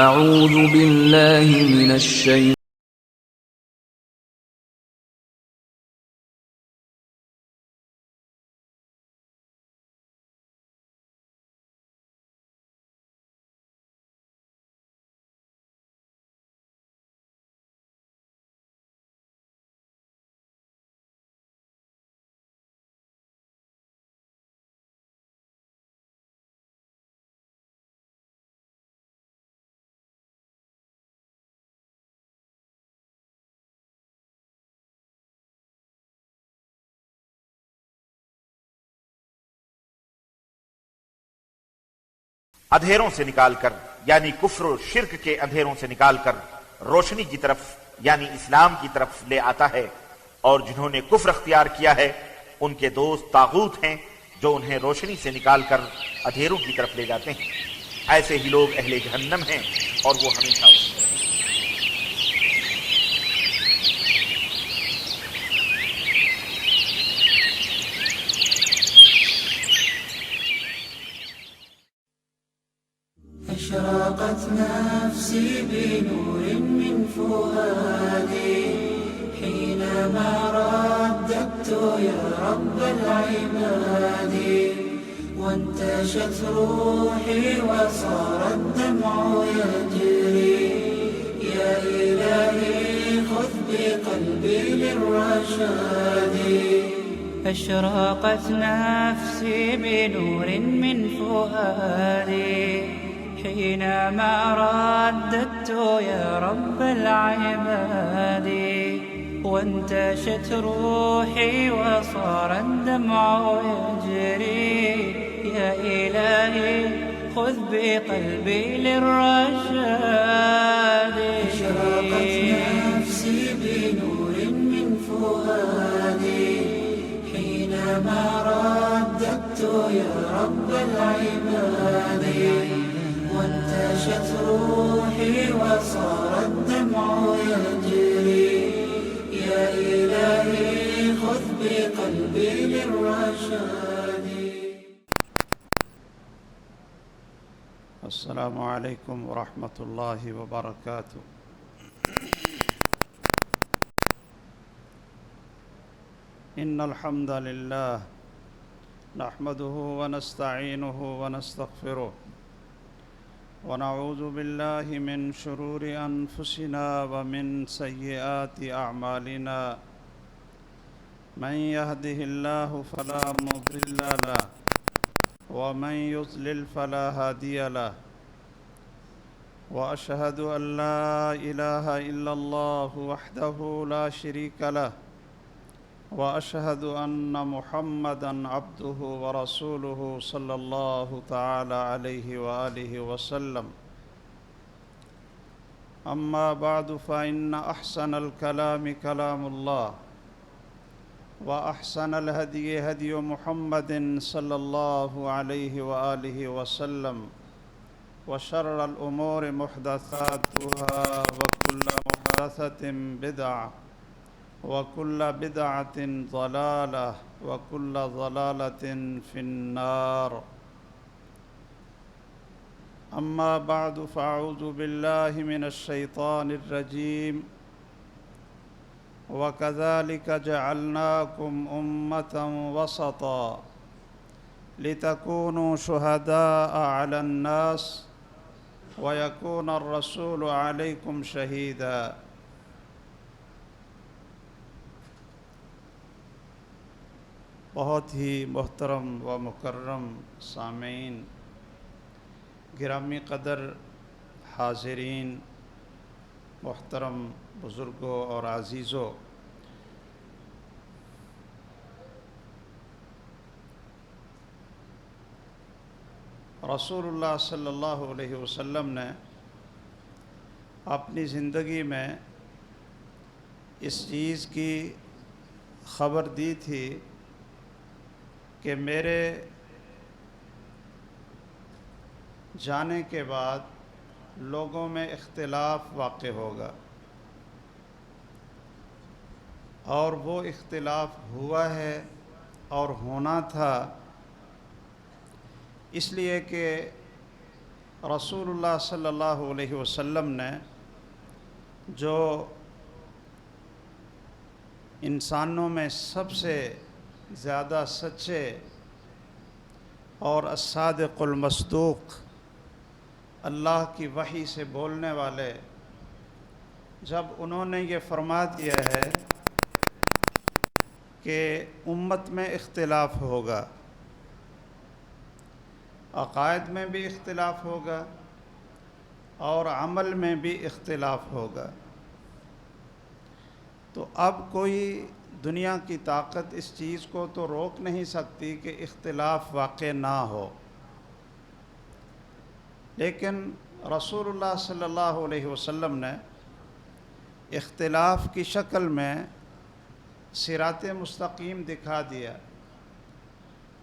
أعوذ بالله من الشيطان اندھیروں سے نکال کر یعنی کفر و شرک کے اندھیروں سے نکال کر روشنی کی طرف یعنی اسلام کی طرف لے آتا ہے، اور جنہوں نے کفر اختیار کیا ہے ان کے دوست طاغوت ہیں جو انہیں روشنی سے نکال کر اندھیروں کی طرف لے جاتے ہیں۔ ایسے ہی لوگ اہل جہنم ہیں اور وہ ہمیشہ اس میں رہیں گے۔ أشرقت نفسي بنور من فؤادي حينما رددت يا رب العباد، وانتشت روحي وصار الدمع يجري، يا إلهي خذ بقلبي للرشاد. أشرقت نفسي بنور من فؤادي حينما رددت يا رب العباد، وانتشت روحي وصار الدمع يجري، يا إلهي خذ بقلبي للرشاد. أشرقت نفسي بنور من فؤادي حينما رددت يا رب العباد، وانتشت روحي وصار الدمع يجري، يا إلهي خذ بقلبي للرشاد. السلام علیکم ورحمۃ اللہ وبرکاتہ۔ ان الحمد للہ نحمده ونستعینه ونستغفره ونعوذ باللہ من شرور انفسنا ومن سیئات اعمالنا، من يهده الله فلا مضل له ومن يضلل فلا هادي له، وأشهد أن لا إله إلا الله وحده لا شريك له، وأشهد أن محمدًا عبده ورسوله صلى الله تعالى عليه وآله وسلم. أما بعد فإن أحسن الكلام كلام الله، وأحسن الهدي هدي محمد صلى الله عليه وآله وسلم، وشر الأمور محدثاتها، وكل محدثة بدعة، وكل بدعة ضلالة، وكل ضلالة في النار. أما بعد فأعوذ بالله من الشيطان الرجيم. وكذلك جعلناكم أمة وسطا لتكونوا شهداء على الناس ويكون الرسول عليكم شهيدا. بہت ہی محترم و مکرم سامعین، گرامی قدر حاضرین، محترم بزرگوں اور عزیزوں، رسول اللہ صلی اللہ علیہ وسلم نے اپنی زندگی میں اس چیز کی خبر دی تھی کہ میرے جانے کے بعد لوگوں میں اختلاف واقع ہوگا، اور وہ اختلاف ہوا ہے اور ہونا تھا، اس لیے کہ رسول اللہ صلی اللہ علیہ وسلم نے جو انسانوں میں سب سے زیادہ سچے اور الصادق المصدوق اللہ کی وحی سے بولنے والے، جب انہوں نے یہ فرما دیا ہے کہ امت میں اختلاف ہوگا، عقائد میں بھی اختلاف ہوگا اور عمل میں بھی اختلاف ہوگا، تو اب کوئی دنیا کی طاقت اس چیز کو تو روک نہیں سکتی کہ اختلاف واقع نہ ہو، لیکن رسول اللہ صلی اللہ علیہ وسلم نے اختلاف کی شکل میں صراط مستقیم دکھا دیا،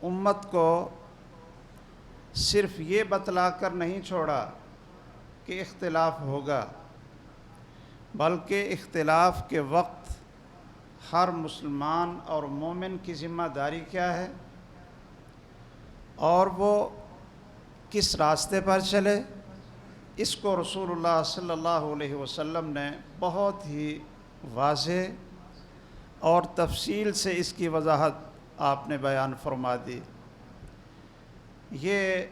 امت کو صرف یہ بتلا کر نہیں چھوڑا کہ اختلاف ہوگا، بلکہ اختلاف کے وقت ہر مسلمان اور مومن کی ذمہ داری کیا ہے اور وہ کس راستے پر چلے، اس کو رسول اللہ صلی اللہ علیہ وسلم نے بہت ہی واضح اور تفصیل سے اس کی وضاحت آپ نے بیان فرما دی۔ یہ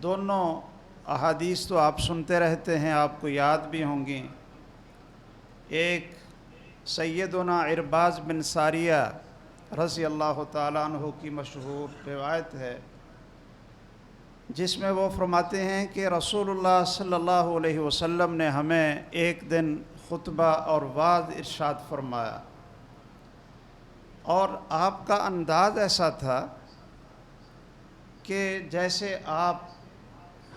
دونوں احادیث تو آپ سنتے رہتے ہیں، آپ کو یاد بھی ہوں گی۔ ایک سیدنا عرباض بن ساریہ رضی اللہ تعالیٰ عنہ کی مشہور روایت ہے، جس میں وہ فرماتے ہیں کہ رسول اللہ صلی اللہ علیہ وسلم نے ہمیں ایک دن خطبہ اور وعظ ارشاد فرمایا، اور آپ کا انداز ایسا تھا کہ جیسے آپ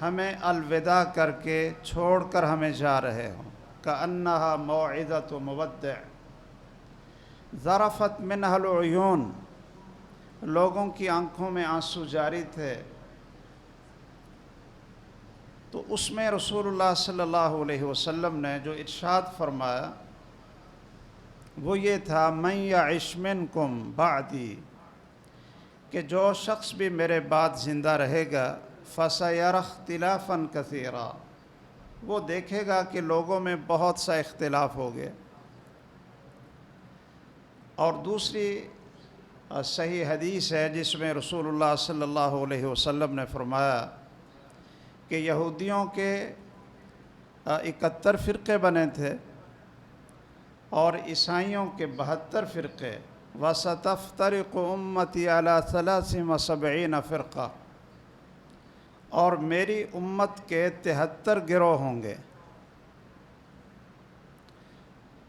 ہمیں الوداع کر کے چھوڑ کر ہمیں جا رہے ہوں، کأنہا موعظۃ مودع ذرفت منہا العیون، لوگوں کی آنکھوں میں آنسو جاری تھے۔ تو اس میں رسول اللہ صلی اللہ علیہ وسلم نے جو ارشاد فرمایا وہ یہ تھا، من یعش منکم بعدی، کہ جو شخص بھی میرے بعد زندہ رہے گا، فسیر اختلافا کثیرا، وہ دیکھے گا کہ لوگوں میں بہت سا اختلاف ہو گئے۔ اور دوسری صحیح حدیث ہے جس میں رسول اللہ صلی اللہ علیہ وسلم نے فرمایا کہ یہودیوں کے 71 فرقے بنے تھے اور عیسائیوں کے 72 فرقے، وَسَتَفْتَرِقُ أُمَّتِي عَلَى 73 فرقہ، اور میری امت کے 73 گروہ ہوں گے۔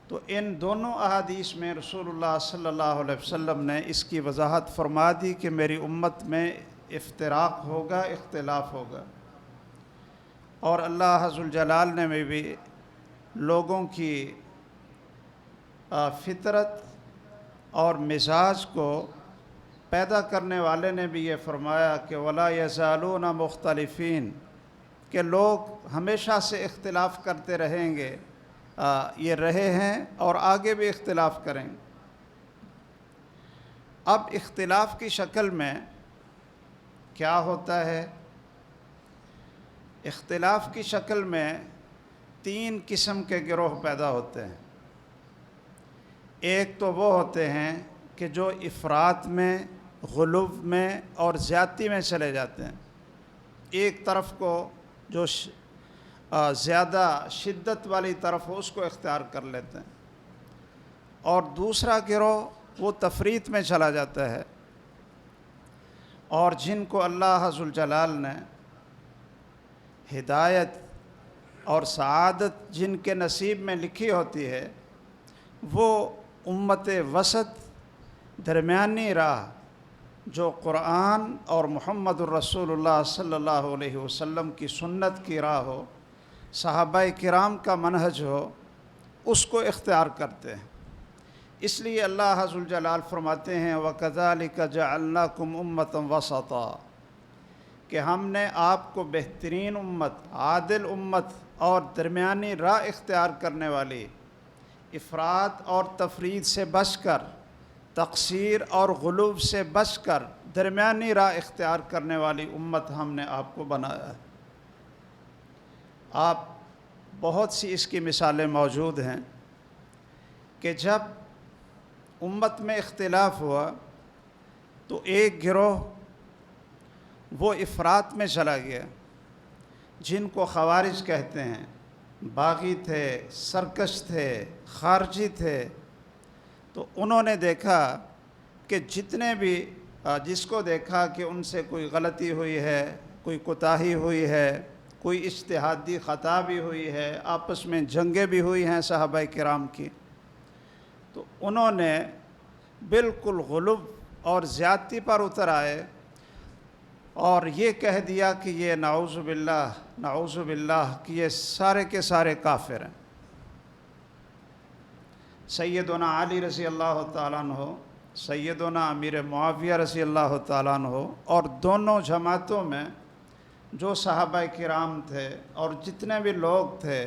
تو ان دونوں احادیث میں رسول اللہ صلی اللہ علیہ وسلم نے اس کی وضاحت فرما دی کہ میری امت میں افتراق ہوگا، اختلاف ہوگا، اور اللہ ذوالجلال نے بھی لوگوں کی فطرت اور مزاج کو پیدا کرنے والے نے بھی یہ فرمایا کہ وَلَا يَزَالُونَ مُخْتَلِفِينَ، کہ لوگ ہمیشہ سے اختلاف کرتے رہیں گے، یہ رہے ہیں اور آگے بھی اختلاف کریں گے۔ اب اختلاف کی شکل میں کیا ہوتا ہے؟ اختلاف کی شکل میں 3 قسم کے گروہ پیدا ہوتے ہیں۔ ایک تو وہ ہوتے ہیں کہ جو افراط میں، غلو میں اور زیادتی میں چلے جاتے ہیں، ایک طرف کو جو زیادہ شدت والی طرف ہو اس کو اختیار کر لیتے ہیں، اور دوسرا گروہ وہ تفریط میں چلا جاتا ہے، اور جن کو اللہ ذوالجلال نے ہدایت اور سعادت جن کے نصیب میں لکھی ہوتی ہے، وہ امت وسط، درمیانی راہ، جو قرآن اور محمد الرسول اللہ صلی اللہ علیہ وسلم کی سنت کی راہ ہو، صحابہ کرام کا منہج ہو، اس کو اختیار کرتے ہیں۔ اس لیے اللہ ذوالجلال فرماتے ہیں وَكَذَلِكَ جَعَلْنَاكُمْ أُمَّةً وَسَطًا، کہ ہم نے آپ کو بہترین امت، عادل امت اور درمیانی راہ اختیار کرنے والی، افراط اور تفرید سے بچ کر، تقصیر اور غلو سے بچ کر درمیانی راہ اختیار کرنے والی امت ہم نے آپ کو بنایا ہے۔ آپ بہت سی اس کی مثالیں موجود ہیں کہ جب امت میں اختلاف ہوا تو ایک گروہ وہ افراط میں چلا گیا، جن کو خوارج کہتے ہیں، باغی تھے، سرکش تھے، خارجی تھے۔ تو انہوں نے دیکھا کہ جتنے بھی جس کو دیکھا کہ ان سے کوئی غلطی ہوئی ہے، کوئی کوتاہی ہوئی ہے، کوئی اجتہادی خطا بھی ہوئی ہے، آپس میں جنگیں بھی ہوئی ہیں صحابہ کرام کی، تو انہوں نے بالکل غلو اور زیادتی پر اتر آئے اور یہ کہہ دیا کہ یہ نعوذ باللہ کہ یہ سارے کے سارے کافر ہیں۔ سیدنا علی رضی اللہ تعالیٰ عنہ، سیدنا امیر معاویہ رضی اللہ تعالیٰ عنہ، اور دونوں جماعتوں میں جو صحابہ کرام تھے اور جتنے بھی لوگ تھے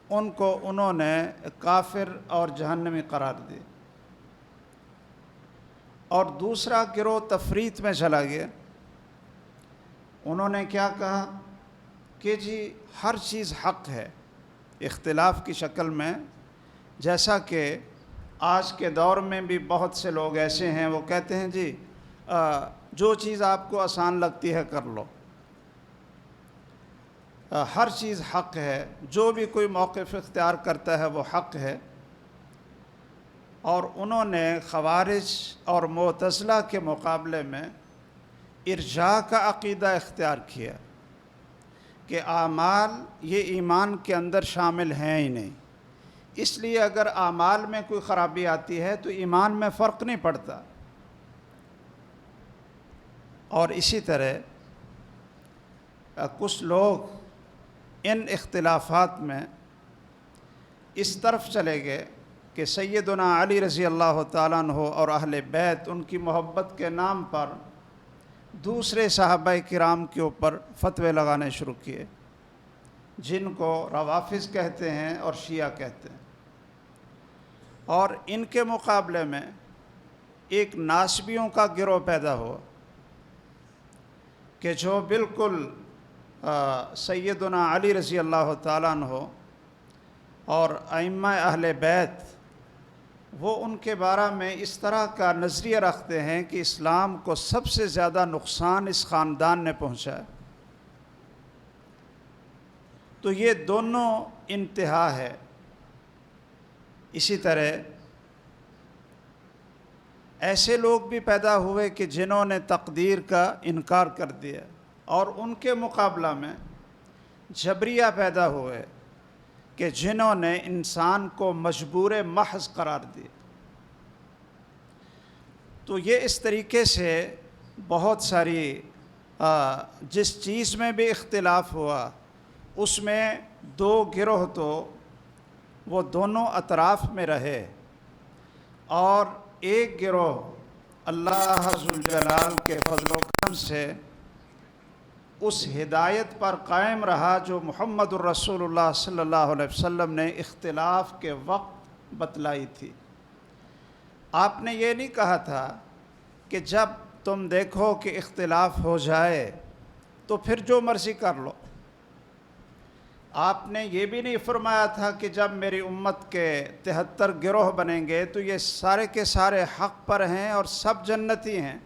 ان کو انہوں نے کافر اور جہنمی قرار دی۔ اور دوسرا گروہ تفریط میں چلا گیا، انہوں نے کیا کہا کہ جی ہر چیز حق ہے، اختلاف کی شکل میں، جیسا کہ آج کے دور میں بھی بہت سے لوگ ایسے ہیں وہ کہتے ہیں جی جو چیز آپ کو آسان لگتی ہے کر لو، ہر چیز حق ہے، جو بھی کوئی موقف اختیار کرتا ہے وہ حق ہے۔ اور انہوں نے خوارج اور معتزلہ کے مقابلے میں ارجاء کا عقیدہ اختیار کیا کہ اعمال یہ ایمان کے اندر شامل ہیں ہی نہیں، اس لیے اگر اعمال میں کوئی خرابی آتی ہے تو ایمان میں فرق نہیں پڑتا۔ اور اسی طرح کچھ لوگ ان اختلافات میں اس طرف چلے گئے کہ سیدنا علی رضی اللہ تعالیٰ عنہ اور اہل بیت ان کی محبت کے نام پر دوسرے صحابہ کرام کے اوپر فتوے لگانے شروع کیے، جن کو روافض کہتے ہیں اور شیعہ کہتے ہیں۔ اور ان کے مقابلے میں ایک ناسبیوں کا گروہ پیدا ہوا کہ جو بالکل سیدنا علی رضی اللہ تعالیٰ عنہ اور ائمہ اہل بیت وہ ان کے بارے میں اس طرح کا نظریہ رکھتے ہیں کہ اسلام کو سب سے زیادہ نقصان اس خاندان نے پہنچا ہے۔ تو یہ دونوں انتہا ہے۔ اسی طرح ایسے لوگ بھی پیدا ہوئے کہ جنہوں نے تقدیر کا انکار کر دیا، اور ان کے مقابلہ میں جبریہ پیدا ہوئے کہ جنہوں نے انسان کو مجبور محض قرار دیا۔ تو یہ اس طریقے سے بہت ساری جس چیز میں بھی اختلاف ہوا اس میں دو گروہ تو وہ دونوں اطراف میں رہے، اور ایک گروہ اللہ ذوالجلال کے فضل و کرم سے اس ہدایت پر قائم رہا جو محمد الرسول اللہ صلی اللہ علیہ وسلم نے اختلاف کے وقت بتلائی تھی۔ آپ نے یہ نہیں کہا تھا کہ جب تم دیکھو کہ اختلاف ہو جائے تو پھر جو مرضی کر لو۔ آپ نے یہ بھی نہیں فرمایا تھا کہ جب میری امت کے 73 گروہ بنیں گے تو یہ سارے کے سارے حق پر ہیں اور سب جنتی ہیں،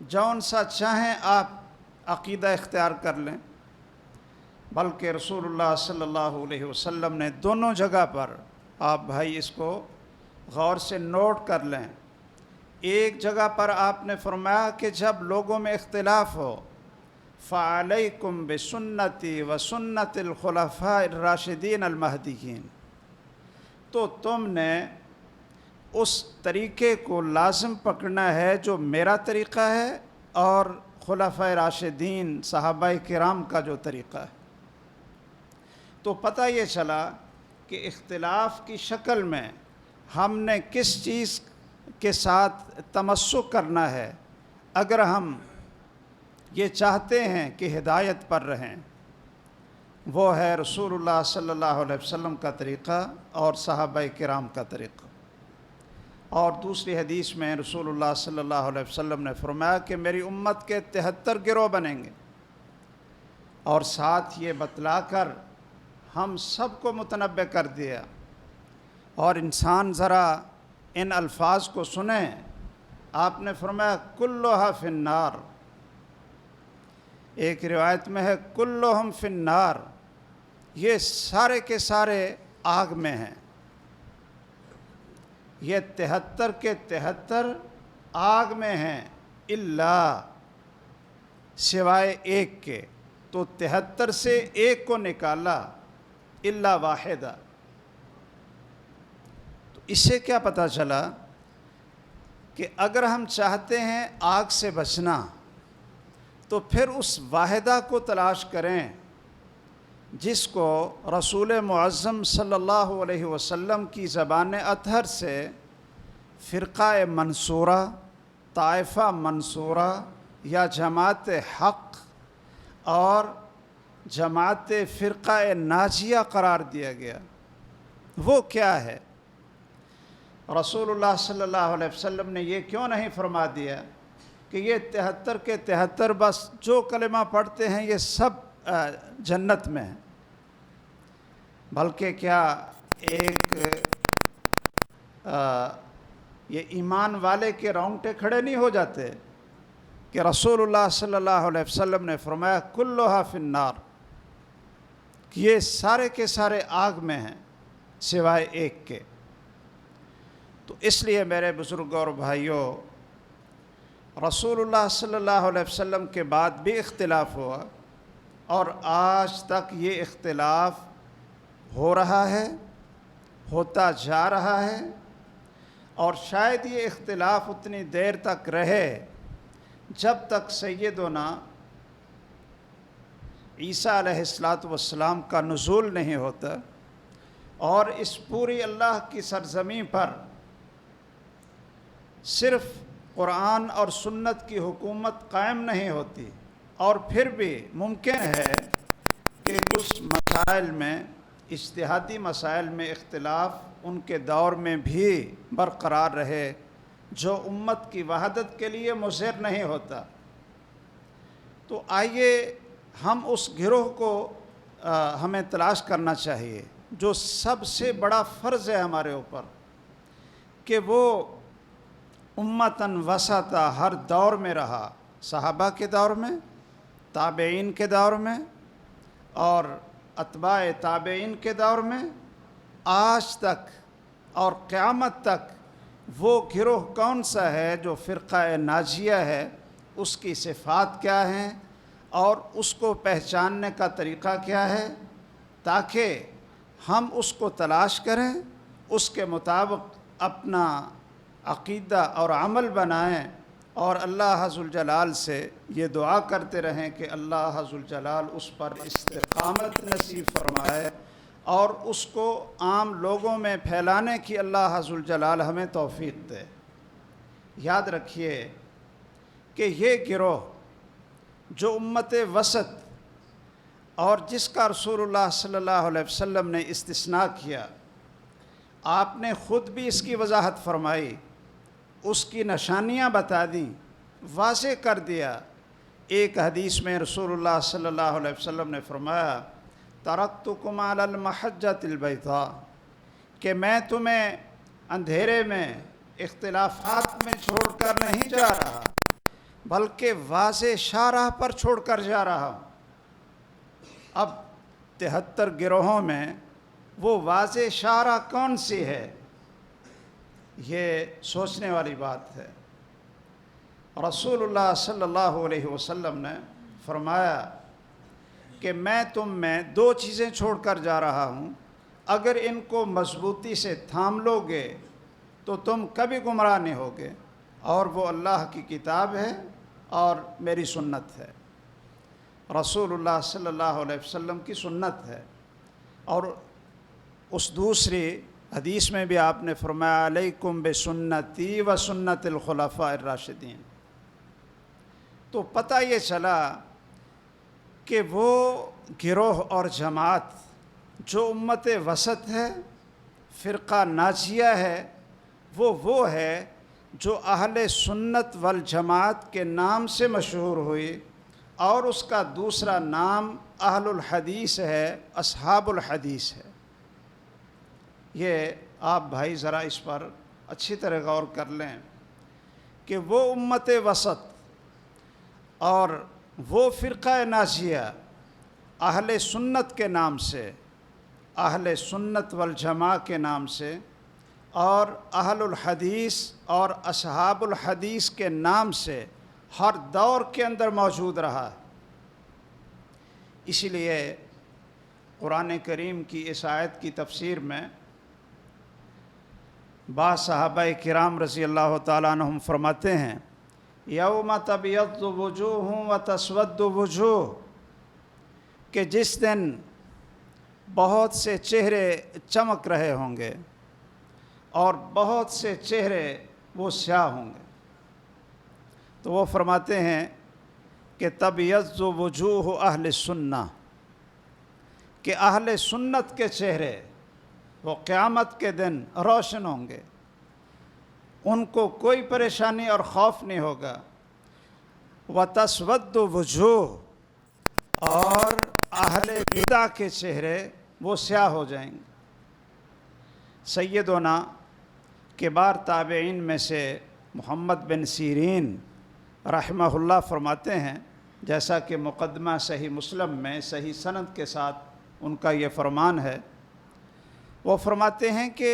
جون سا چاہیں آپ عقیدہ اختیار کر لیں۔ بلکہ رسول اللہ صلی اللہ علیہ وسلم نے دونوں جگہ پر، آپ بھائی اس کو غور سے نوٹ کر لیں، ایک جگہ پر آپ نے فرمایا کہ جب لوگوں میں اختلاف ہو فَعَلَيْكُمْ بِسُنَّتِي وَسُنَّتِ الْخُلَفَاءِ الرَّاشِدِينَ الْمَهْدِيِّينَ، تو تم نے اس طریقے کو لازم پکڑنا ہے جو میرا طریقہ ہے اور خلفائے راشدین صحابہ کرام کا جو طریقہ ہے۔ تو پتہ یہ چلا کہ اختلاف کی شکل میں ہم نے کس چیز کے ساتھ تمسک کرنا ہے اگر ہم یہ چاہتے ہیں کہ ہدایت پر رہیں، وہ ہے رسول اللہ صلی اللہ علیہ وسلم کا طریقہ اور صحابہ کرام کا طریقہ۔ اور دوسری حدیث میں رسول اللہ صلی اللہ علیہ وسلم نے فرمایا کہ میری امت کے 73 گروہ بنیں گے، اور ساتھ یہ بتلا کر ہم سب کو متنبع کر دیا. اور انسان ذرا ان الفاظ کو سنیں. آپ نے فرمایا کلھا فی النار. ایک روایت میں ہے کلھم فی النار، یہ سارے کے سارے آگ میں ہیں. یہ 73 کے 73 آگ میں ہیں، الا سوائے ایک کے. تو 73 سے ایک کو نکالا، الا واحدہ. تو اس سے کیا پتہ چلا کہ اگر ہم چاہتے ہیں آگ سے بچنا تو پھر اس واحدہ کو تلاش کریں جس کو رسول معظم صلی اللہ علیہ وسلم کی زبان اطہر سے فرقہ منصورہ، طائفہ منصورہ یا جماعت حق اور جماعت فرقہ ناجیہ قرار دیا گیا. وہ کیا ہے؟ رسول اللہ صلی اللہ علیہ وسلم نے یہ کیوں نہیں فرما دیا کہ یہ 73 کے 73 بس جو کلمہ پڑھتے ہیں یہ سب جنت میں ہیں، بلکہ کیا ایک یہ ایمان والے کے رونگٹے کھڑے نہیں ہو جاتے کہ رسول اللہ صلی اللہ علیہ وسلم نے فرمایا کلھا فی النار، کہ یہ سارے کے سارے آگ میں ہیں سوائے ایک کے. تو اس لیے میرے بزرگوں اور بھائیوں، رسول اللہ صلی اللہ علیہ وسلم کے بعد بھی اختلاف ہوا اور آج تک یہ اختلاف ہو رہا ہے، ہوتا جا رہا ہے، اور شاید یہ اختلاف اتنی دیر تک رہے جب تک سیدنا عیسیٰ علیہ السلام کا نزول نہیں ہوتا اور اس پوری اللہ کی سرزمین پر صرف قرآن اور سنت کی حکومت قائم نہیں ہوتی. اور پھر بھی ممکن ہے کہ کچھ مسائل میں، اجتہادی مسائل میں اختلاف ان کے دور میں بھی برقرار رہے جو امت کی وحدت کے لیے مضر نہیں ہوتا. تو آئیے ہم اس گروہ کو ہمیں تلاش کرنا چاہیے جو سب سے بڑا فرض ہے ہمارے اوپر، کہ وہ امتاً وسطا ہر دور میں رہا، صحابہ کے دور میں، تابعین کے دور میں اور اتباع تابعین کے دور میں، آج تک اور قیامت تک. وہ گروہ کون سا ہے جو فرقہ ناجیہ ہے، اس کی صفات کیا ہیں اور اس کو پہچاننے کا طریقہ کیا ہے، تاکہ ہم اس کو تلاش کریں، اس کے مطابق اپنا عقیدہ اور عمل بنائیں، اور اللہ ذوالجلال سے یہ دعا کرتے رہیں کہ اللہ ذوالجلال اس پر استقامت نصیب فرمائے اور اس کو عام لوگوں میں پھیلانے کی اللہ ذوالجلال ہمیں توفیق دے. یاد رکھیے کہ یہ گروہ جو امت وسط اور جس کا رسول اللہ صلی اللہ علیہ وسلم نے استثناء کیا، آپ نے خود بھی اس کی وضاحت فرمائی، اس کی نشانیاں بتا دیں، واضح کر دیا. ایک حدیث میں رسول اللہ صلی اللہ علیہ وسلم نے فرمایا ترکتکم علی المحجۃ البیضاء، کہ میں تمہیں اندھیرے میں، اختلافات میں چھوڑ کر نہیں جا رہا، بلکہ واضح شاہراہ پر چھوڑ کر جا رہا ہوں. اب 73 گروہوں میں وہ واضح شاہراہ کون سی ہے، یہ سوچنے والی بات ہے. رسول اللہ صلی اللہ علیہ وسلم نے فرمایا کہ میں تم میں 2 چیزیں چھوڑ کر جا رہا ہوں، اگر ان کو مضبوطی سے تھام لو گے تو تم کبھی گمراہ نہیں ہوگے، اور وہ اللہ کی کتاب ہے اور میری سنت ہے، رسول اللہ صلی اللہ علیہ وسلم کی سنت ہے. اور اس دوسری حدیث میں بھی آپ نے فرمایا علیکم بسنتی و سنت الخلفاء الراشدین. تو پتہ یہ چلا کہ وہ گروہ اور جماعت جو امت وسط ہے، فرقہ ناجیہ ہے، وہ ہے جو اہل سنت والجماعت کے نام سے مشہور ہوئی، اور اس کا دوسرا نام اہل الحدیث ہے، اصحاب الحدیث ہے۔ یہ آپ بھائی ذرا اس پر اچھی طرح غور کر لیں کہ وہ امت وسط اور وہ فرقہ ناجیہ اہل سنت کے نام سے، اہل سنت والجماع کے نام سے، اور اہل الحدیث اور اصحاب الحدیث کے نام سے ہر دور کے اندر موجود رہا ہے۔ اسی لیے قرآن کریم کی اس آیت کی تفسیر میں بعض صحابہ کرام رضی اللہ تعالیٰ عنہم فرماتے ہیں یوم تبیض وجوہ و تسود وجوہ، کہ جس دن بہت سے چہرے چمک رہے ہوں گے اور بہت سے چہرے وہ سیاہ ہوں گے۔ تو وہ فرماتے ہیں کہ تبیض وجوہ اہل سنہ، کہ اہل سنت کے چہرے وہ قیامت کے دن روشن ہوں گے، ان کو کوئی پریشانی اور خوف نہیں ہوگا۔ وَتَسْوَدُّ وُجُوهُ، اور اہل بدع کے چہرے وہ سیاہ ہو جائیں گے۔ سیدنا کبار تابعین میں سے محمد بن سیرین رحمہ اللہ فرماتے ہیں، جیسا کہ مقدمہ صحیح مسلم میں صحیح سند کے ساتھ ان کا یہ فرمان ہے، وہ فرماتے ہیں کہ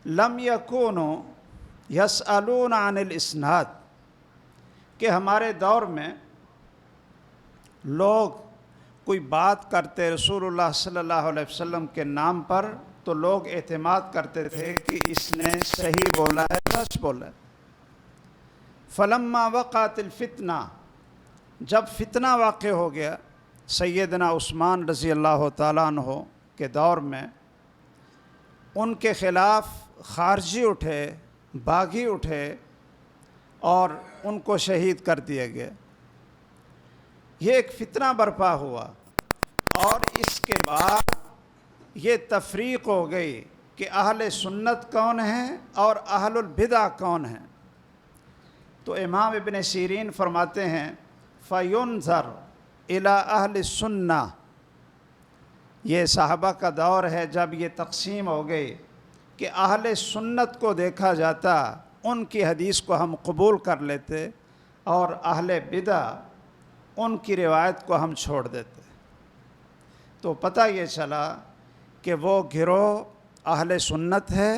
لم یکونوا یسألون عن الاسناد، کہ ہمارے دور میں لوگ کوئی بات کرتے رسول اللہ صلی اللہ علیہ وسلم کے نام پر تو لوگ اعتماد کرتے تھے کہ اس نے صحیح بولا ہے، سچ بولا ہے۔ فلما وقعت الفتنہ، جب فتنہ واقع ہو گیا سیدنا عثمان رضی اللہ تعالیٰ عنہ کے دور میں، ان کے خلاف خارجی اٹھے، باغی اٹھے اور ان کو شہید کر دیا گیا۔ یہ ایک فتنہ برپا ہوا، اور اس کے بعد یہ تفریق ہو گئی کہ اہل سنت کون ہیں اور اہل البدع کون ہیں۔ تو امام ابن سیرین فرماتے ہیں فَيُنظَرُ إِلَىٰ أَهْلِ السُنَّةِ، یہ صحابہ کا دور ہے جب یہ تقسیم ہو گئی کہ اہل سنت کو دیکھا جاتا، ان کی حدیث کو ہم قبول کر لیتے، اور اہل بدع ان کی روایت کو ہم چھوڑ دیتے۔ تو پتہ یہ چلا کہ وہ گروہ اہل سنت ہے،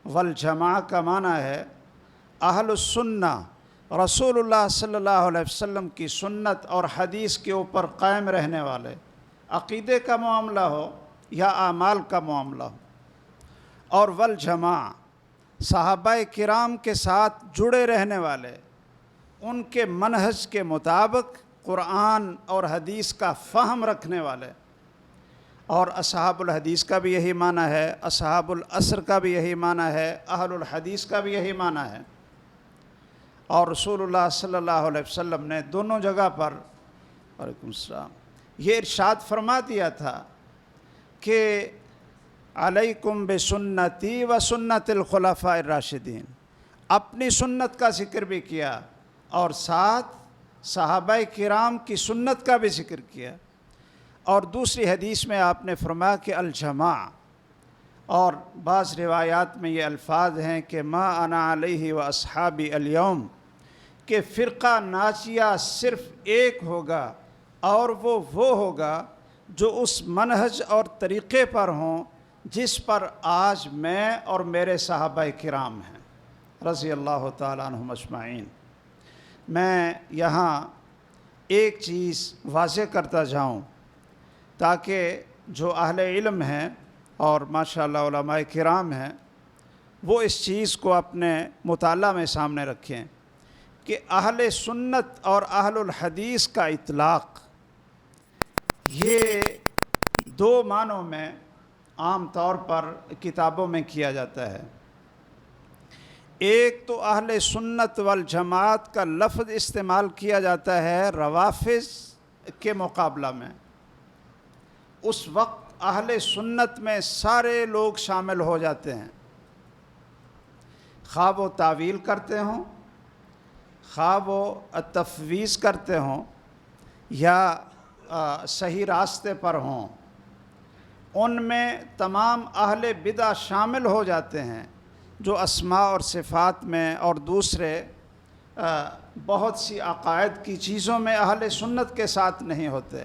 والجماع کا معنی ہے اہل السنہ، رسول اللہ صلی اللہ علیہ وسلم کی سنت اور حدیث کے اوپر قائم رہنے والے، عقیدے کا معاملہ ہو یا اعمال کا معاملہ ہو، اور والجماع صحابہ کرام کے ساتھ جڑے رہنے والے، ان کے منہج کے مطابق قرآن اور حدیث کا فہم رکھنے والے۔ اور اصحاب الحدیث کا بھی یہی معنی ہے، اصحاب العصر کا بھی یہی معنی ہے، اہل الحدیث کا بھی یہی معنی ہے۔ اور رسول اللہ صلی اللہ علیہ وسلم نے دونوں جگہ پر وعلیکم السلام یہ ارشاد فرما دیا تھا کہ علیکم بسنتی و سنت الخلفاء الراشدین، اپنی سنت کا ذکر بھی کیا اور ساتھ صحابہ کرام کی سنت کا بھی ذکر کیا۔ اور دوسری حدیث میں آپ نے فرمایا کہ الجماع، اور بعض روایات میں یہ الفاظ ہیں کہ ما انا علیہ و اصحابی الیوم، کہ فرقہ ناجیہ صرف ایک ہوگا، اور وہ ہوگا جو اس منہج اور طریقے پر ہوں جس پر آج میں اور میرے صحابہ کرام ہیں رضی اللہ تعالیٰ عنہم اجمعین۔ میں یہاں ایک چیز واضح کرتا جاؤں تاکہ جو اہل علم ہیں اور ماشاءاللہ علماء کرام ہیں وہ اس چیز کو اپنے مطالعہ میں سامنے رکھیں کہ اہل سنت اور اہل الحدیث کا اطلاق یہ دو معنوں میں عام طور پر کتابوں میں کیا جاتا ہے۔ ایک تو اہل سنت والجماعت کا لفظ استعمال کیا جاتا ہے روافض کے مقابلہ میں، اس وقت اہل سنت میں سارے لوگ شامل ہو جاتے ہیں، خواہ وہ تعویل کرتے ہوں، خواہ وہ تفویض کرتے ہوں، یا صحیح راستے پر ہوں ان میں تمام اہل بدع شامل ہو جاتے ہیں، جو اسماء اور صفات میں اور دوسرے بہت سی عقائد کی چیزوں میں اہل سنت کے ساتھ نہیں ہوتے،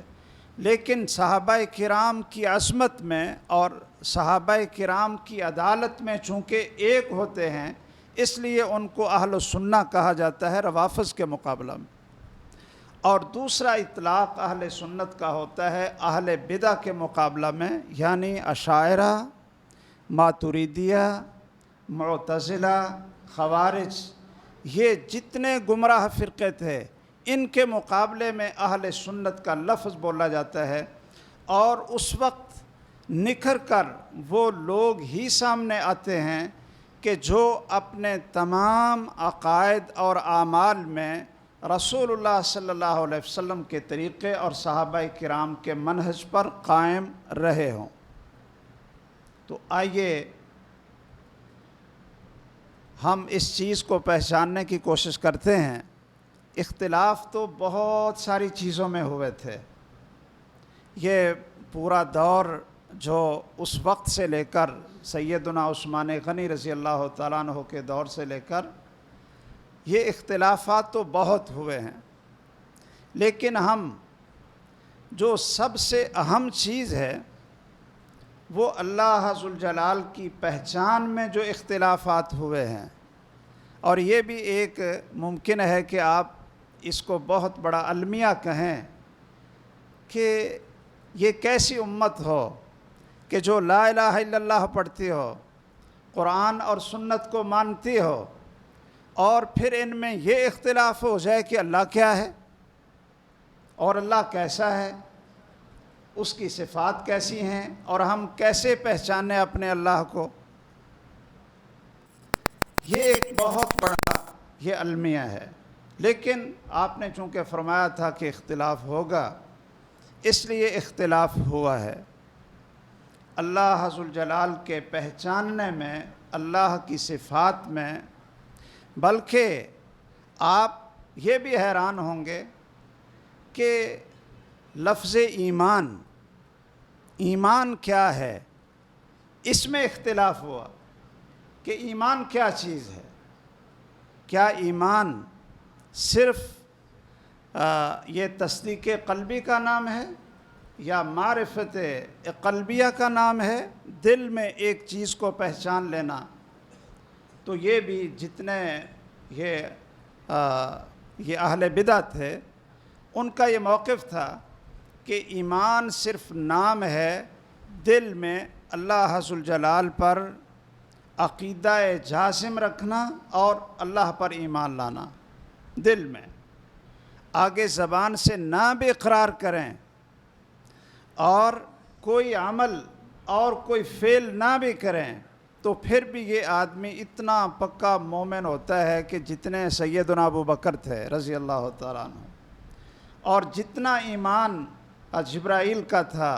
لیکن صحابہ کرام کی عصمت میں اور صحابہ کرام کی عدالت میں چونکہ ایک ہوتے ہیں، اس لیے ان کو اہل سنہ کہا جاتا ہے روافض کے مقابلہ میں۔ اور دوسرا اطلاق اہل سنت کا ہوتا ہے اہل بدع کے مقابلہ میں، یعنی اشاعرہ، ماتریدیہ، معتزلہ، خوارج، یہ جتنے گمراہ فرقے تھے ان کے مقابلے میں اہل سنت کا لفظ بولا جاتا ہے، اور اس وقت نکھر کر وہ لوگ ہی سامنے آتے ہیں کہ جو اپنے تمام عقائد اور اعمال میں رسول اللہ صلی اللہ علیہ وسلم کے طریقے اور صحابہ کرام کے منہج پر قائم رہے ہوں۔ تو آئیے ہم اس چیز کو پہچاننے کی کوشش کرتے ہیں۔ اختلاف تو بہت ساری چیزوں میں ہوئے تھے، یہ پورا دور جو اس وقت سے لے کر سیدنا عثمان غنی رضی اللہ تعالیٰ عنہ کے دور سے لے کر یہ اختلافات تو بہت ہوئے ہیں، لیکن ہم جو سب سے اہم چیز ہے وہ اللہ ذوالجلال کی پہچان میں جو اختلافات ہوئے ہیں، اور یہ بھی ایک ممکن ہے کہ آپ اس کو بہت بڑا المیہ کہیں کہ یہ کیسی امت ہو کہ جو لا الہ الا اللہ پڑھتی ہو، قرآن اور سنت کو مانتی ہو، اور پھر ان میں یہ اختلاف ہو جائے کہ اللہ کیا ہے اور اللہ کیسا ہے، اس کی صفات کیسی ہیں، اور ہم کیسے پہچانیں اپنے اللہ کو۔ یہ ایک بہت بڑا یہ المیہ ہے، لیکن آپ نے چونکہ فرمایا تھا کہ اختلاف ہوگا، اس لیے اختلاف ہوا ہے۔ اللہ ذوالجلال کے پہچاننے میں، اللہ کی صفات میں، بلکہ آپ یہ بھی حیران ہوں گے کہ لفظ ایمان، ایمان کیا ہے، اس میں اختلاف ہوا کہ ایمان کیا چیز ہے۔ کیا ایمان صرف یہ تصدیق قلبی کا نام ہے، یا معرفت قلبیہ کا نام ہے، دل میں ایک چیز کو پہچان لینا؟ تو یہ بھی جتنے یہ اہل بدع تھے ان کا یہ موقف تھا کہ ایمان صرف نام ہے، دل میں اللہ ذوالجلال پر عقیدہ جازم رکھنا اور اللہ پر ایمان لانا دل میں، آگے زبان سے نہ بھی اقرار کریں اور کوئی عمل اور کوئی فعل نہ بھی کریں، تو پھر بھی یہ آدمی اتنا پکا مومن ہوتا ہے کہ جتنے سیدنا ابو بکر تھے رضی اللہ تعالیٰ عنہ، اور جتنا ایمان جبرائیل کا تھا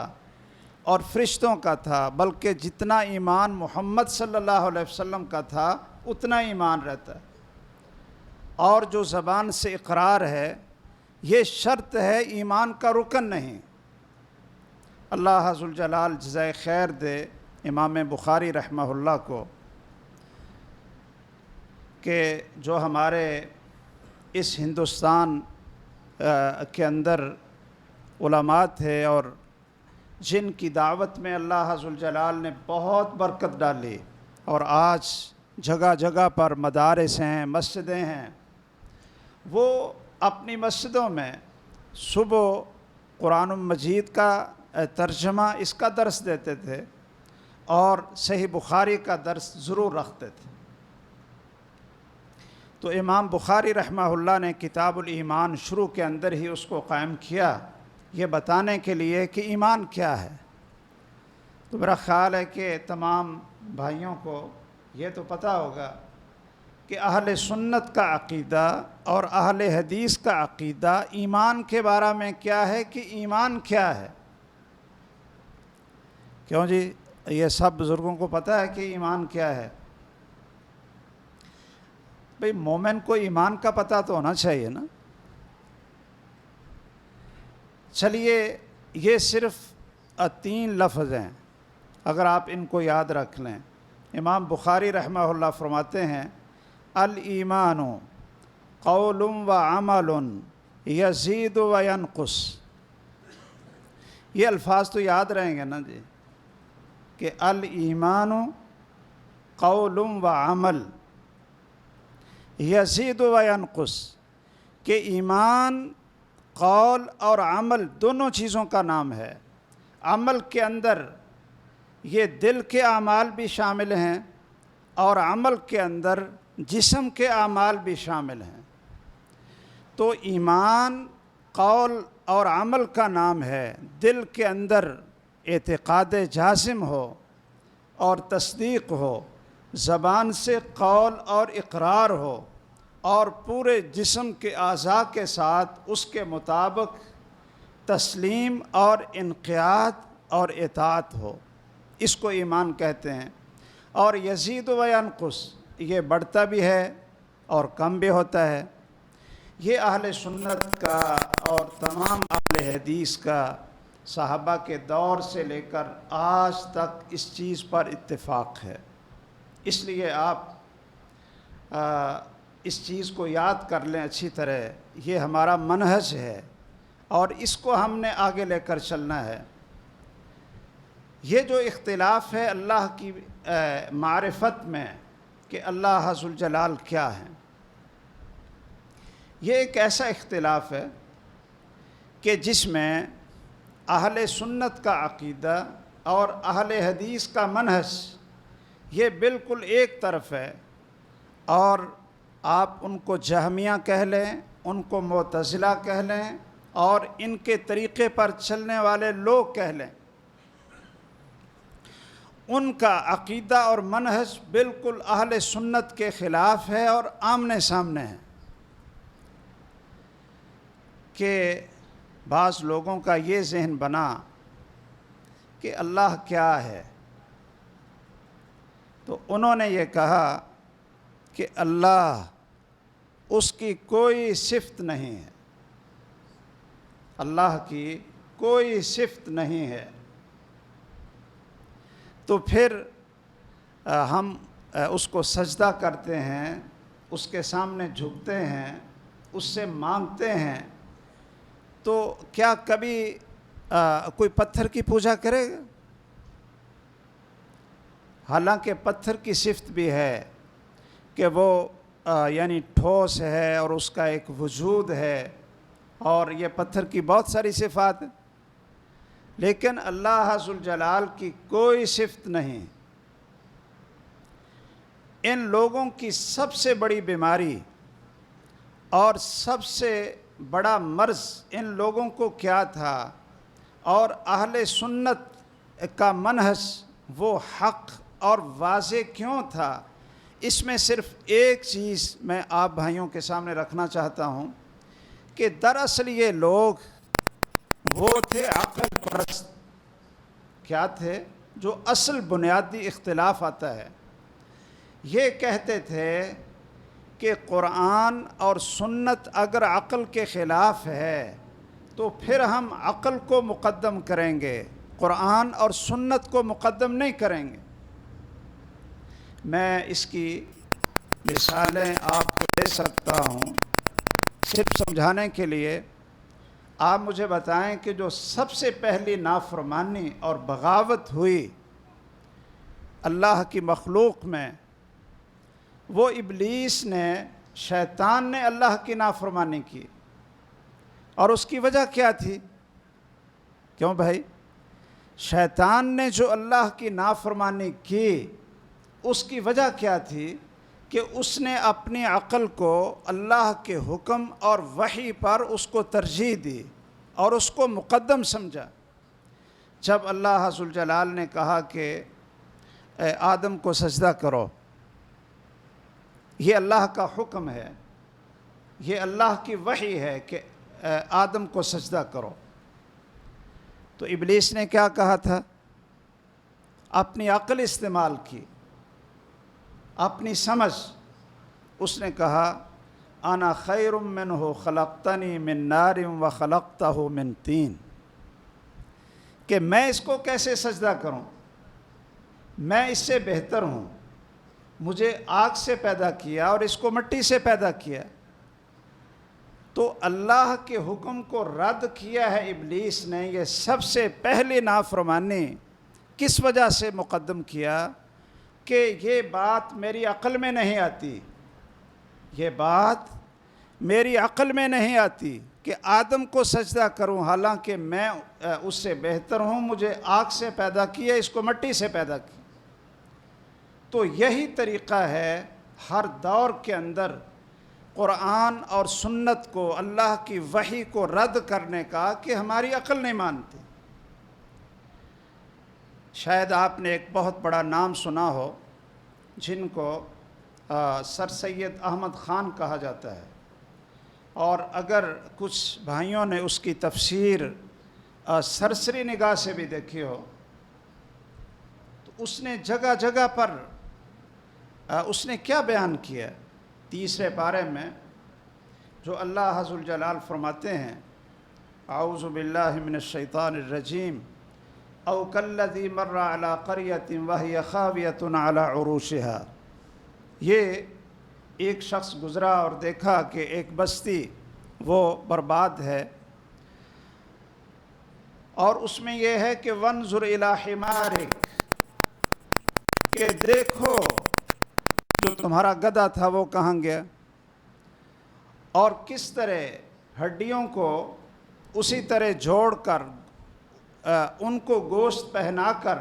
اور فرشتوں کا تھا، بلکہ جتنا ایمان محمد صلی اللہ علیہ وسلم کا تھا اتنا ایمان رہتا ہے۔ اور جو زبان سے اقرار ہے یہ شرط ہے، ایمان کا رکن نہیں۔ اللہ ذوالجلال جزائے خیر دے امام بخاری رحمہ اللہ کو کہ جو ہمارے اس ہندوستان کے اندر علماء تھے اور جن کی دعوت میں اللہ ذوالجلال نے بہت برکت ڈالی، اور آج جگہ جگہ پر مدارس ہیں، مسجدیں ہیں، وہ اپنی مسجدوں میں صبح قرآن مجید کا ترجمہ اس کا درس دیتے تھے اور صحیح بخاری کا درس ضرور رکھتے تھے۔ تو امام بخاری رحمہ اللہ نے کتاب الایمان شروع کے اندر ہی اس کو قائم کیا، یہ بتانے کے لیے کہ ایمان کیا ہے۔ تو میرا خیال ہے کہ تمام بھائیوں کو یہ تو پتہ ہوگا کہ اہل سنت کا عقیدہ اور اہل حدیث کا عقیدہ ایمان کے بارے میں کیا ہے، کہ ایمان کیا ہے۔ کیوں جی، یہ سب بزرگوں کو پتہ ہے کہ ایمان کیا ہے؟ بھئی مومن کو ایمان کا پتہ تو ہونا چاہیے نا۔ چلیے یہ صرف 3 لفظ ہیں، اگر آپ ان کو یاد رکھ لیں۔ امام بخاری رحمہ اللہ فرماتے ہیں الایمان قول و عمل یزید و ینقص۔ یہ الفاظ تو یاد رہیں گے نا جی، کہ الایمان قول و عمل یزید و ینقص، کہ ایمان قول اور عمل دونوں چیزوں کا نام ہے۔ عمل کے اندر یہ دل کے اعمال بھی شامل ہیں اور عمل کے اندر جسم کے اعمال بھی شامل ہیں۔ تو ایمان قول اور عمل کا نام ہے۔ دل کے اندر اعتقاد جازم ہو اور تصدیق ہو، زبان سے قول اور اقرار ہو، اور پورے جسم کے اعضاء کے ساتھ اس کے مطابق تسلیم اور انقیاد اور اطاعت ہو، اس کو ایمان کہتے ہیں۔ اور یزید و ینقص، یہ بڑھتا بھی ہے اور کم بھی ہوتا ہے۔ یہ اہل سنت کا اور تمام اہل حدیث کا صحابہ کے دور سے لے کر آج تک اس چیز پر اتفاق ہے۔ اس لیے آپ اس چیز کو یاد کر لیں اچھی طرح، یہ ہمارا منہج ہے اور اس کو ہم نے آگے لے کر چلنا ہے۔ یہ جو اختلاف ہے اللہ کی معرفت میں کہ اللہ ذوالجلال کیا ہے، یہ ایک ایسا اختلاف ہے کہ جس میں اہل سنت کا عقیدہ اور اہل حدیث کا منہج یہ بالکل ایک طرف ہے، اور آپ ان کو جہمیہ کہہ لیں، ان کو معتزلہ کہہ لیں، اور ان کے طریقے پر چلنے والے لوگ کہہ لیں، ان کا عقیدہ اور منہج بالکل اہل سنت کے خلاف ہے اور آمنے سامنے ہے۔ کہ بعض لوگوں کا یہ ذہن بنا کہ اللہ کیا ہے، تو انہوں نے یہ کہا کہ اللہ اس کی کوئی صفت نہیں ہے، اللہ کی کوئی صفت نہیں ہے، تو پھر ہم اس کو سجدہ کرتے ہیں، اس کے سامنے جھکتے ہیں، اس سے مانگتے ہیں، تو کیا کبھی کوئی پتھر کی پوجا کرے گا؟ حالانکہ پتھر کی صفت بھی ہے کہ وہ یعنی ٹھوس ہے اور اس کا ایک وجود ہے، اور یہ پتھر کی بہت ساری صفات ہیں، لیکن اللہ ذوالجلال کی کوئی صفت نہیں۔ ان لوگوں کی سب سے بڑی بیماری اور سب سے بڑا مرض ان لوگوں کو کیا تھا، اور اہل سنت کا منہج وہ حق اور واضح کیوں تھا، اس میں صرف ایک چیز میں آپ بھائیوں کے سامنے رکھنا چاہتا ہوں کہ دراصل یہ لوگ وہ تھے عقل پرست۔ کیا تھے؟ جو اصل بنیادی اختلاف آتا ہے، یہ کہتے تھے کہ قرآن اور سنت اگر عقل کے خلاف ہے تو پھر ہم عقل کو مقدم کریں گے، قرآن اور سنت کو مقدم نہیں کریں گے۔ میں اس کی مثالیں آپ کو دے سکتا ہوں صرف سمجھانے کے لیے۔ آپ مجھے بتائیں کہ جو سب سے پہلی نافرمانی اور بغاوت ہوئی اللہ کی مخلوق میں، وہ ابلیس نے، شیطان نے اللہ کی نافرمانی کی، اور اس کی وجہ کیا تھی؟ کیوں بھائی؟ شیطان نے جو اللہ کی نافرمانی کی، اس کی وجہ کیا تھی؟ کہ اس نے اپنی عقل کو اللہ کے حکم اور وحی پر اس کو ترجیح دی اور اس کو مقدم سمجھا۔ جب اللہ ذوالجلال نے کہا کہ اے آدم کو سجدہ کرو، یہ اللہ کا حکم ہے، یہ اللہ کی وحی ہے کہ آدم کو سجدہ کرو، تو ابلیس نے کیا کہا تھا؟ اپنی عقل استعمال کی، اپنی سمجھ۔ اس نے کہا انا خیر منہ خلقتنی من نار و خلقتہ من طین، کہ میں اس کو کیسے سجدہ کروں، میں اس سے بہتر ہوں، مجھے آگ سے پیدا کیا اور اس کو مٹی سے پیدا کیا۔ تو اللہ کے حکم کو رد کیا ہے ابلیس نے۔ یہ سب سے پہلی نافرمانی کس وجہ سے مقدم کیا کہ یہ بات میری عقل میں نہیں آتی، یہ بات میری عقل میں نہیں آتی کہ آدم کو سجدہ کروں، حالانکہ میں اس سے بہتر ہوں، مجھے آگ سے پیدا کیا، اس کو مٹی سے پیدا کیا۔ تو یہی طریقہ ہے ہر دور کے اندر قرآن اور سنت کو، اللہ کی وحی کو رد کرنے کا، کہ ہماری عقل نہیں مانتی۔ شاید آپ نے ایک بہت بڑا نام سنا ہو جن کو سر سید احمد خان کہا جاتا ہے، اور اگر کچھ بھائیوں نے اس کی تفسیر سرسری نگاہ سے بھی دیکھی ہو تو اس نے جگہ جگہ پر اس نے کیا بیان کیا، تیسرے پارے میں جو اللہ عز الجلال فرماتے ہیں اعوذ باللہ من الشیطان الرجیم او کالذی مر علی قریۃ وہی خاویۃ علی عروشہا، یہ ایک شخص گزرا اور دیکھا کہ ایک بستی وہ برباد ہے، اور اس میں یہ ہے کہ وانظر الی حمارک، کہ دیکھو جو تمہارا گدھا تھا وہ کہاں گیا، اور کس طرح ہڈیوں کو اسی طرح جوڑ کر ان کو گوشت پہنا کر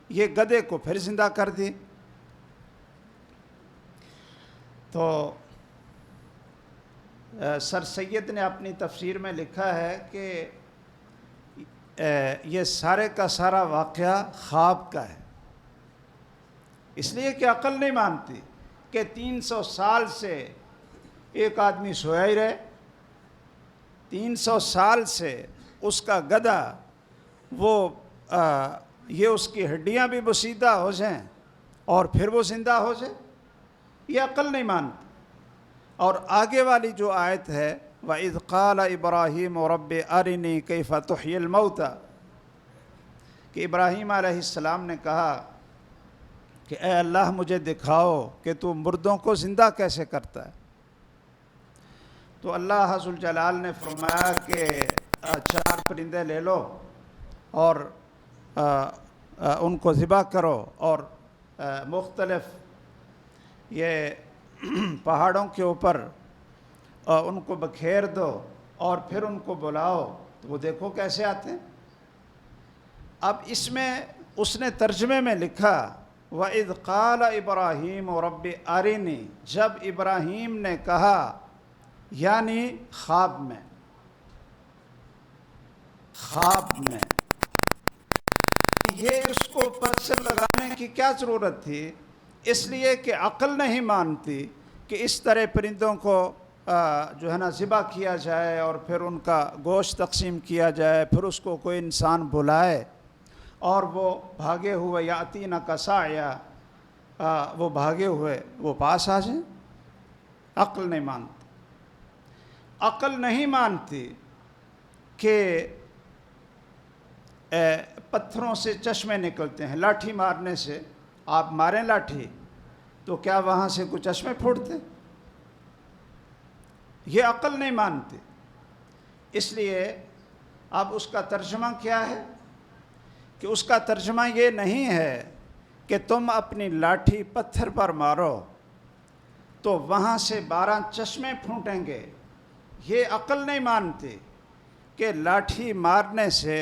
یہ گدھے کو پھر زندہ کر دی۔ تو سر سید نے اپنی تفسیر میں لکھا ہے کہ یہ سارے کا سارا واقعہ خواب کا ہے، اس لیے کہ عقل نہیں مانتی کہ 300 سال سے ایک آدمی سویا ہی رہے، 300 سال سے اس کا گدھا وہ یہ اس کی ہڈیاں بھی بسیدہ ہو جائیں اور پھر وہ زندہ ہو جائے، یہ عقل نہیں مانتی۔ اور آگے والی جو آیت ہے وَإِذْ قَالَ إِبْرَاهِيمُ رَبِّ أَرِنِي كَيْفَ تُحْيِي الْمَوْتَى، کہ ابراہیم علیہ السلام نے کہا کہ اے اللہ مجھے دکھاؤ کہ تو مردوں کو زندہ کیسے کرتا ہے۔ تو اللہ عز الجلال نے فرمایا کہ 4 پرندے لے لو اور ان کو ذبح کرو، اور مختلف یہ پہاڑوں کے اوپر ان کو بکھیر دو اور پھر ان کو بلاؤ، تو وہ دیکھو کیسے آتے ہیں۔ اب اس میں اس نے ترجمے میں لکھا وَإِذْ قَالَ إِبْرَاهِيمُ رَبِّ أَرِنِي، جب ابراہیم نے کہا، یعنی خواب میں، خواب میں۔ یہ اس کو پرچم لگانے کی کیا ضرورت تھی؟ اس لیے کہ عقل نہیں مانتی کہ اس طرح پرندوں کو جو ہے نا ذبح کیا جائے اور پھر ان کا گوشت تقسیم کیا جائے، پھر اس کو کوئی انسان بلائے اور وہ بھاگے ہوئے یاتین کسایا، وہ بھاگے ہوئے وہ پاس آ جائیں۔ عقل نہیں مانتی، عقل نہیں مانتی کہ پتھروں سے چشمے نکلتے ہیں، لاٹھی مارنے سے، آپ ماریں لاٹھی تو کیا وہاں سے کچھ چشمے پھوٹتے؟ یہ عقل نہیں مانتی۔ اس لیے اب اس کا ترجمہ کیا ہے کہ اس کا ترجمہ یہ نہیں ہے کہ تم اپنی لاٹھی پتھر پر مارو تو وہاں سے 12 چشمے پھوٹیں گے۔ یہ عقل نہیں مانتی کہ لاٹھی مارنے سے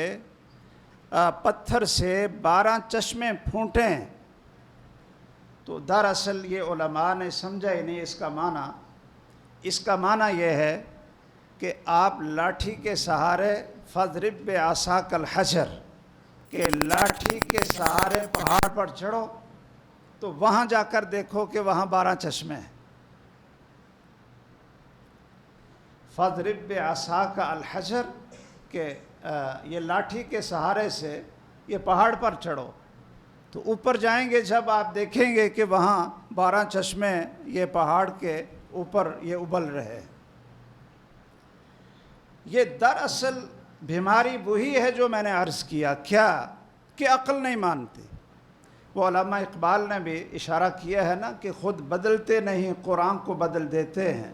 پتھر سے 12 چشمے پھوٹیں۔ تو دراصل یہ علماء نے سمجھا ہی نہیں اس کا معنی۔ اس کا معنی یہ ہے کہ آپ لاٹھی کے سہارے فَاضْرِبْ بِعَصَاكَ الْحَجَرَ، کہ لاٹھی کے سہارے پہاڑ پر چڑھو تو وہاں جا کر دیکھو کہ وہاں 12 چشمے ہیں۔ فَاضْرِبْ بِعَصَاكَ الْحَجَرَ، کہ یہ لاٹھی کے سہارے سے یہ پہاڑ پر چڑھو، تو اوپر جائیں گے جب آپ دیکھیں گے کہ وہاں 12 چشمے یہ پہاڑ کے اوپر یہ ابل رہے. یہ دراصل بیماری وہی ہے جو میں نے عرض کیا، کیا کہ عقل نہیں مانتی. وہ علامہ اقبال نے بھی اشارہ کیا ہے نا کہ خود بدلتے نہیں قرآن کو بدل دیتے ہیں.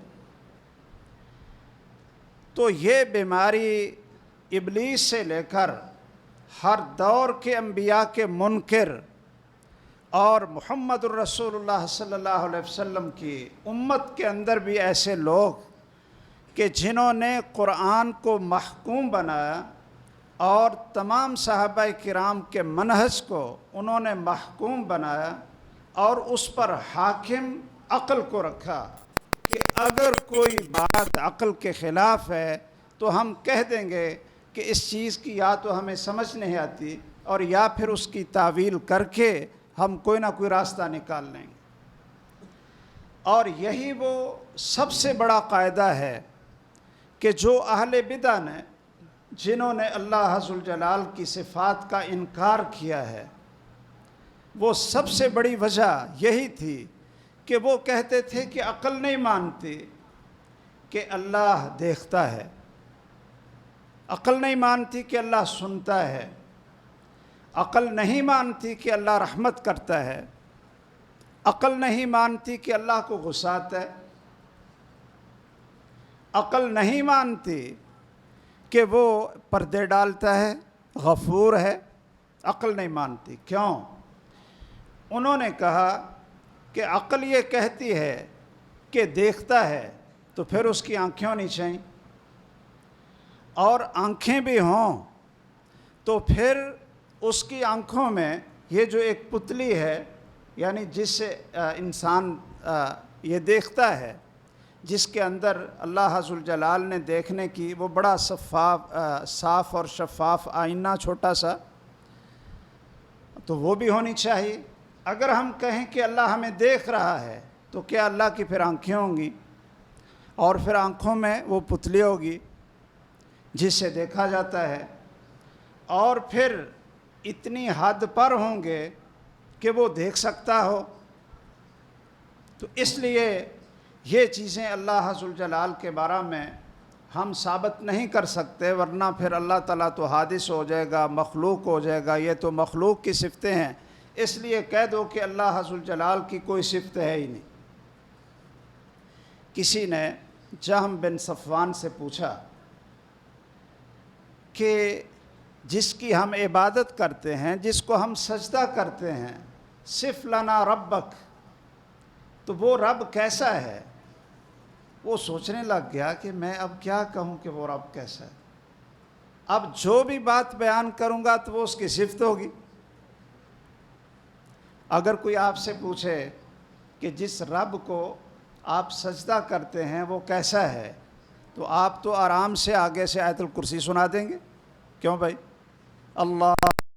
تو یہ بیماری ابلیس سے لے کر ہر دور کے انبیاء کے منکر اور محمد الرسول اللہ صلی اللہ علیہ وسلم کی امت کے اندر بھی ایسے لوگ کہ جنہوں نے قرآن کو محکوم بنایا اور تمام صحابہ کرام کے منہج کو انہوں نے محکوم بنایا اور اس پر حاکم عقل کو رکھا کہ اگر کوئی بات عقل کے خلاف ہے تو ہم کہہ دیں گے کہ اس چیز کی یا تو ہمیں سمجھ نہیں آتی اور یا پھر اس کی تعویل کر کے ہم کوئی نہ کوئی راستہ نکال لیں گے. اور یہی وہ سب سے بڑا قاعدہ ہے کہ جو اہل بدع نے، جنہوں نے اللہ ذو الجلال کی صفات کا انکار کیا ہے، وہ سب سے بڑی وجہ یہی تھی کہ وہ کہتے تھے کہ عقل نہیں مانتی کہ اللہ دیکھتا ہے، عقل نہیں مانتی کہ اللہ سنتا ہے، عقل نہیں مانتی کہ اللہ رحمت کرتا ہے، عقل نہیں مانتی کہ اللہ کو غصہ آتا ہے، عقل نہیں مانتی کہ وہ پردے ڈالتا ہے، غفور ہے. عقل نہیں مانتی. کیوں؟ انہوں نے کہا کہ عقل یہ کہتی ہے کہ دیکھتا ہے تو پھر اس کی آنکھیں ہونی چاہیے، اور آنکھیں بھی ہوں تو پھر اس کی آنکھوں میں یہ جو ایک پتلی ہے، یعنی جس سے انسان یہ دیکھتا ہے، جس کے اندر اللہ ذو الجلال نے دیکھنے کی وہ بڑا صاف اور شفاف آئینہ چھوٹا سا، تو وہ بھی ہونی چاہیے. اگر ہم کہیں کہ اللہ ہمیں دیکھ رہا ہے تو کیا اللہ کی پھر آنکھیں ہوں گی اور پھر آنکھوں میں وہ پتلی ہوگی جس سے دیکھا جاتا ہے، اور پھر اتنی حد پر ہوں گے کہ وہ دیکھ سکتا ہو. تو اس لیے یہ چیزیں اللہ ذو الجلال کے بارے میں ہم ثابت نہیں کر سکتے، ورنہ پھر اللہ تعالیٰ تو حادث ہو جائے گا، مخلوق ہو جائے گا. یہ تو مخلوق کی صفتیں ہیں، اس لیے کہہ دو کہ اللہ ذو الجلال کی کوئی صفت ہے ہی نہیں. کسی نے جہم بن صفوان سے پوچھا کہ جس کی ہم عبادت کرتے ہیں، جس کو ہم سجدہ کرتے ہیں، صف لنا ربک، تو وہ رب کیسا ہے؟ وہ سوچنے لگ گیا کہ میں اب کیا کہوں کہ وہ رب کیسا ہے. اب جو بھی بات بیان کروں گا تو وہ اس کی صفت ہوگی. اگر کوئی آپ سے پوچھے کہ جس رب کو آپ سجدہ کرتے ہیں وہ کیسا ہے، تو آپ تو آرام سے آگے سے آیت الکرسی سنا دیں گے. کیوں بھائی؟ اللہ